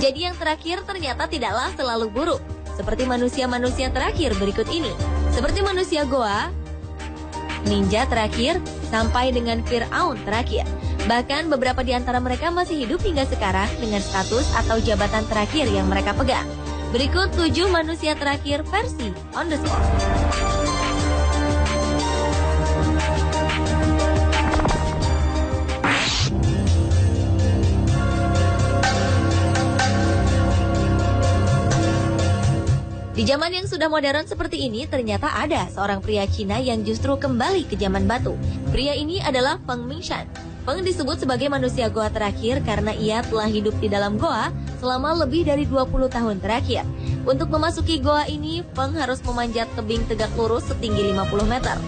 Jadi yang terakhir ternyata tidaklah selalu buruk. Seperti manusia-manusia terakhir berikut ini. Seperti manusia Goa, ninja terakhir, sampai dengan Fir'aun terakhir. Bahkan beberapa di antara mereka masih hidup hingga sekarang dengan status atau jabatan terakhir yang mereka pegang. Berikut 7 manusia terakhir versi On The Spot. Di zaman yang sudah modern seperti ini, ternyata ada seorang pria Cina yang justru kembali ke zaman batu. Pria ini adalah Feng Mingshan. Feng disebut sebagai manusia goa terakhir karena ia telah hidup di dalam goa selama lebih dari 20 tahun terakhir. Untuk memasuki goa ini, Feng harus memanjat tebing tegak lurus setinggi 50 meter.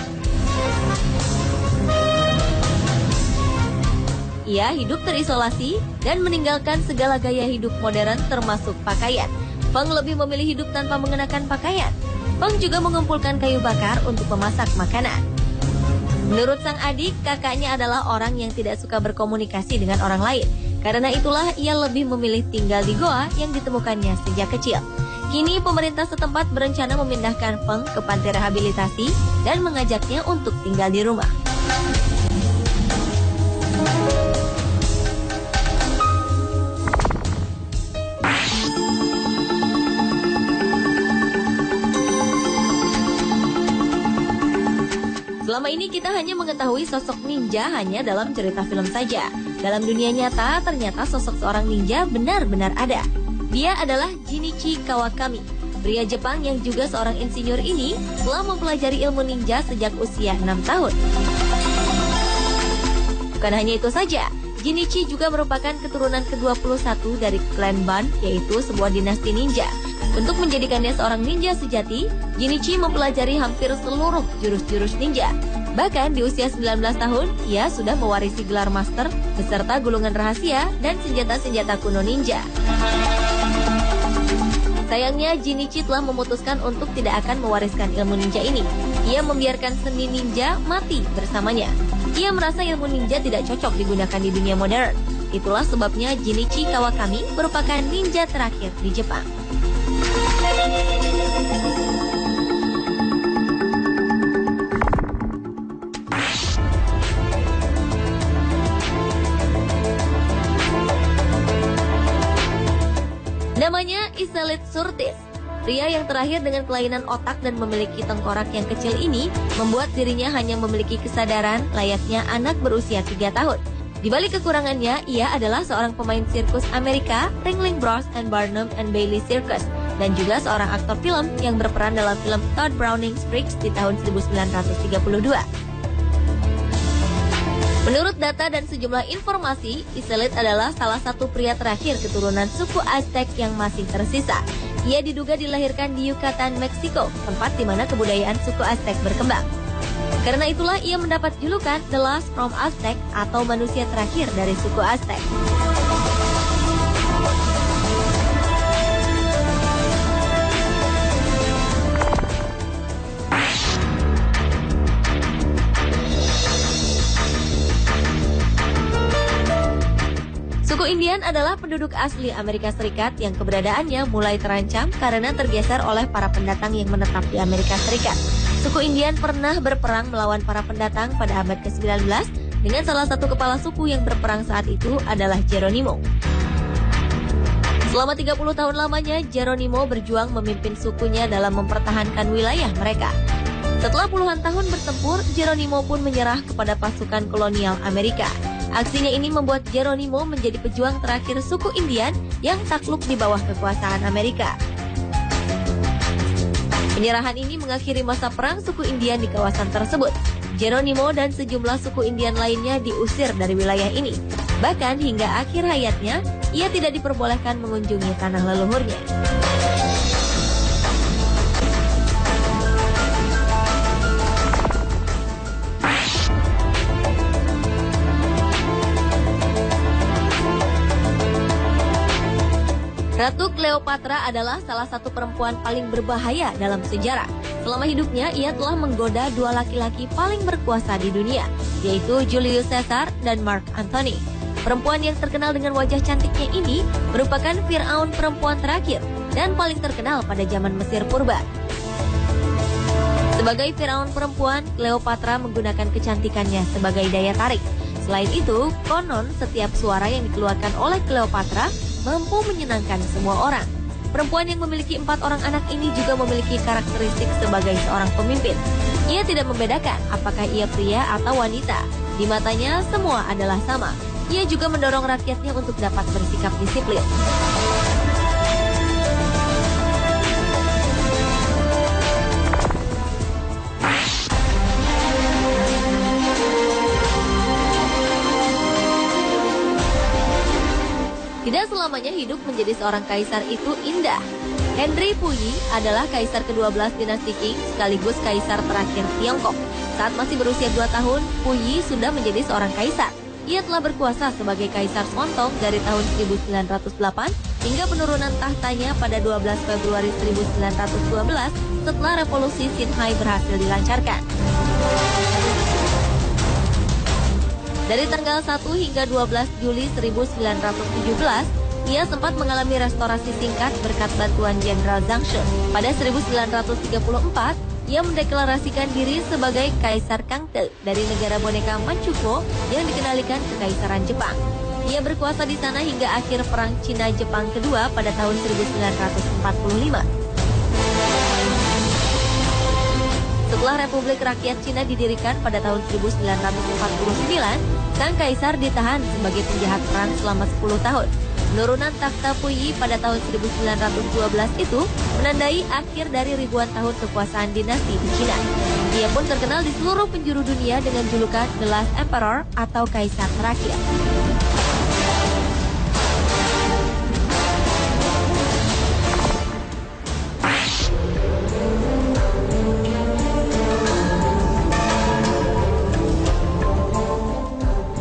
Ia hidup terisolasi dan meninggalkan segala gaya hidup modern termasuk pakaian. Feng lebih memilih hidup tanpa mengenakan pakaian. Feng juga mengumpulkan kayu bakar untuk memasak makanan. Menurut sang adik, kakaknya adalah orang yang tidak suka berkomunikasi dengan orang lain. Karena itulah ia lebih memilih tinggal di goa yang ditemukannya sejak kecil. Kini pemerintah setempat berencana memindahkan Feng ke panti rehabilitasi dan mengajaknya untuk tinggal di rumah. Selama ini kita hanya mengetahui sosok ninja hanya dalam cerita film saja. Dalam dunia nyata, ternyata sosok seorang ninja benar-benar ada. Dia adalah Jinichi Kawakami. Pria Jepang yang juga seorang insinyur ini telah mempelajari ilmu ninja sejak usia 6 tahun. Bukan hanya itu saja, Jinichi juga merupakan keturunan ke-21 dari klan Ban, yaitu sebuah dinasti ninja. Untuk menjadikannya seorang ninja sejati, Jinichi mempelajari hampir seluruh jurus-jurus ninja. Bahkan di usia 19 tahun, ia sudah mewarisi gelar master beserta gulungan rahasia dan senjata-senjata kuno ninja. Sayangnya, Jinichi telah memutuskan untuk tidak akan mewariskan ilmu ninja ini. Ia membiarkan seni ninja mati bersamanya. Ia merasa ilmu ninja tidak cocok digunakan di dunia modern. Itulah sebabnya Jinichi Kawakami merupakan ninja terakhir di Jepang. Namanya Iselit Surtis. Pria yang terakhir dengan kelainan otak dan memiliki tengkorak yang kecil ini membuat dirinya hanya memiliki kesadaran layaknya anak berusia 3 tahun. Di balik kekurangannya, ia adalah seorang pemain sirkus Amerika, Ringling Bros and Barnum and Bailey Circus, dan juga seorang aktor film yang berperan dalam film Todd Browning's Freaks di tahun 1932. Menurut data dan sejumlah informasi, Iselit adalah salah satu pria terakhir keturunan suku Aztec yang masih tersisa. Ia diduga dilahirkan di Yucatan, Meksiko, tempat di mana kebudayaan suku Aztec berkembang. Karena itulah ia mendapat julukan The Last from Aztec atau manusia terakhir dari suku Aztec. Suku Indian adalah penduduk asli Amerika Serikat yang keberadaannya mulai terancam karena tergeser oleh para pendatang yang menetap di Amerika Serikat. Suku Indian pernah berperang melawan para pendatang pada abad ke-19 dengan salah satu kepala suku yang berperang saat itu adalah Geronimo. Selama 30 tahun lamanya, Geronimo berjuang memimpin sukunya dalam mempertahankan wilayah mereka. Setelah puluhan tahun bertempur, Geronimo pun menyerah kepada pasukan kolonial Amerika. Aksinya ini membuat Geronimo menjadi pejuang terakhir suku Indian yang takluk di bawah kekuasaan Amerika. Penyerahan ini mengakhiri masa perang suku Indian di kawasan tersebut. Geronimo dan sejumlah suku Indian lainnya diusir dari wilayah ini. Bahkan hingga akhir hayatnya, ia tidak diperbolehkan mengunjungi tanah leluhurnya. Ratu Cleopatra adalah salah satu perempuan paling berbahaya dalam sejarah. Selama hidupnya, ia telah menggoda 2 laki-laki paling berkuasa di dunia, yaitu Julius Caesar dan Mark Antony. Perempuan yang terkenal dengan wajah cantiknya ini merupakan Firaun perempuan terakhir dan paling terkenal pada zaman Mesir purba. Sebagai Firaun perempuan, Cleopatra menggunakan kecantikannya sebagai daya tarik. Selain itu, konon setiap suara yang dikeluarkan oleh Cleopatra mampu menyenangkan semua orang. Perempuan yang memiliki 4 orang anak ini juga memiliki karakteristik sebagai seorang pemimpin. Ia tidak membedakan apakah ia pria atau wanita. Di matanya, semua adalah sama. Ia juga mendorong rakyatnya untuk dapat bersikap disiplin. Tidak selamanya hidup menjadi seorang kaisar itu indah. Henry Puyi adalah kaisar ke-12 dinasti Qing sekaligus kaisar terakhir Tiongkok. Saat masih berusia 2 tahun, Puyi sudah menjadi seorang kaisar. Ia telah berkuasa sebagai kaisar Songtong dari tahun 1908 hingga penurunan tahtanya pada 12 Februari 1912 setelah revolusi Xinhai berhasil dilancarkan. Dari tanggal 1 hingga 12 Juli 1917, ia sempat mengalami restorasi singkat berkat bantuan Jenderal Zhang She. Pada 1934, ia mendeklarasikan diri sebagai Kaisar Kangte dari negara boneka Manchukuo yang dikendalikan Kekaisaran Jepang. Ia berkuasa di sana hingga akhir Perang Cina-Jepang kedua pada tahun 1945. Setelah Republik Rakyat Cina didirikan pada tahun 1949, sang kaisar ditahan sebagai penjahat perang selama 10 tahun. Penurunan takhta Puyi pada tahun 1912 itu menandai akhir dari ribuan tahun kekuasaan dinasti di Cina. Ia pun terkenal di seluruh penjuru dunia dengan julukan The Last Emperor atau Kaisar Terakhir.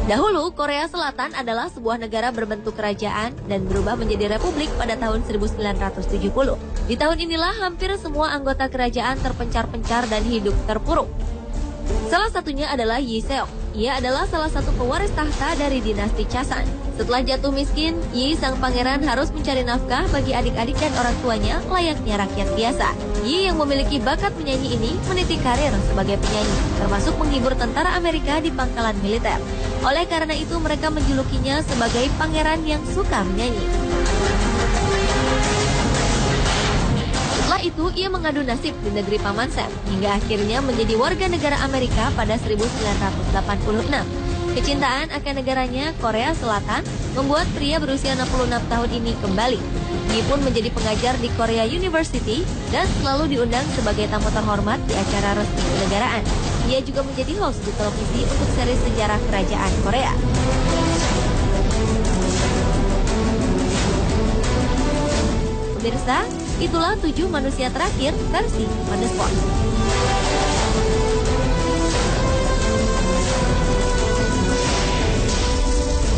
Dahulu, Korea Selatan adalah sebuah negara berbentuk kerajaan dan berubah menjadi republik pada tahun 1970. Di tahun inilah hampir semua anggota kerajaan terpencar-pencar dan hidup terpuruk. Salah satunya adalah Yi Seong. Ia adalah salah satu pewaris tahta dari dinasti Chasan. Setelah jatuh miskin, Yi sang pangeran harus mencari nafkah bagi adik-adik dan orang tuanya layaknya rakyat biasa. Yi yang memiliki bakat menyanyi ini meniti karir sebagai penyanyi, termasuk menghibur tentara Amerika di pangkalan militer. Oleh karena itu mereka menjulukinya sebagai pangeran yang suka menyanyi. Setelah itu ia mengadu nasib di negeri Paman Sam hingga akhirnya menjadi warga negara Amerika pada 1986. Kecintaan akan negaranya, Korea Selatan, membuat pria berusia 66 tahun ini kembali. Yi pun menjadi pengajar di Korea University dan selalu diundang sebagai tamu terhormat di acara resmi kenegaraan. Ia juga menjadi host di televisi untuk seri sejarah kerajaan Korea. Pemirsa, itulah 7 manusia terakhir versi On The Spot.